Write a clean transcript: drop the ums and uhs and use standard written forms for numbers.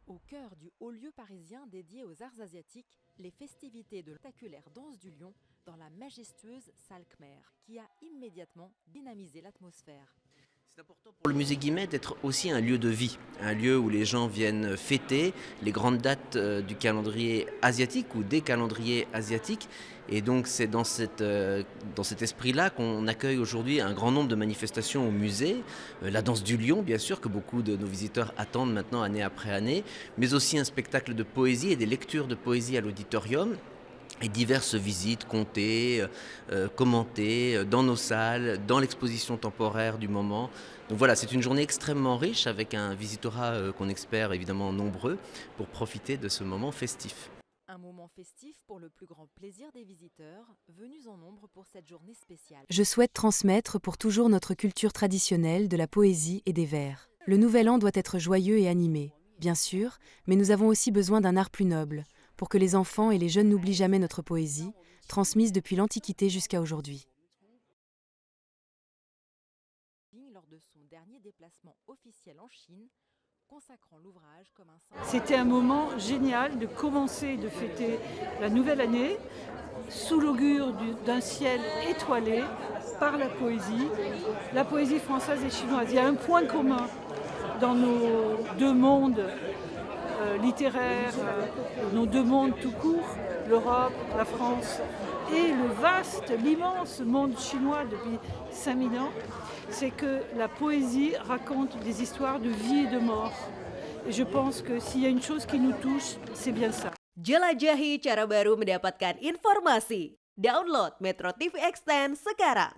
Au cœur du haut lieu parisien dédié aux arts asiatiques, les festivités de la spectaculaire danse du lion dans la majestueuse salle Khmer, qui a immédiatement dynamisé l'atmosphère. C'est important pour le musée Guimet d'être aussi un lieu de vie, un lieu où les gens viennent fêter les grandes dates du calendrier asiatique ou des calendriers asiatiques. Et donc c'est dans cet esprit-là qu'on accueille aujourd'hui un grand nombre de manifestations au musée. La danse du lion, bien sûr, que beaucoup de nos visiteurs attendent maintenant année après année, mais aussi un spectacle de poésie et des lectures de poésie à l'auditorium. Et diverses visites comptées, commentées dans nos salles, dans l'exposition temporaire du moment. Donc voilà, c'est une journée extrêmement riche avec un visitorat qu'on espère évidemment nombreux pour profiter de ce moment festif. Un moment festif pour le plus grand plaisir des visiteurs, venus en nombre pour cette journée spéciale. Je souhaite transmettre pour toujours notre culture traditionnelle de la poésie et des vers. Le nouvel an doit être joyeux et animé, bien sûr, mais nous avons aussi besoin d'un art plus noble, pour que les enfants et les jeunes n'oublient jamais notre poésie, transmise depuis l'Antiquité jusqu'à aujourd'hui. Lors de son dernier déplacement officiel en Chine, consacrant l'ouvrage comme un C'était un moment génial de commencer de fêter la nouvelle année sous l'augure d'un ciel étoilé par la poésie française et chinoise. Il y a un point commun dans nos deux mondes littéraires, nos deux mondes tout court, l'Europe, la France et l'immense monde chinois depuis 5000 ans, c'est que la poésie raconte des histoires de vie et de mort. Et je pense que s'il y a une chose qui nous touche, c'est bien ça. Jelajahi cara baru mendapatkan informasi. Download Metro TV Extend sekarang.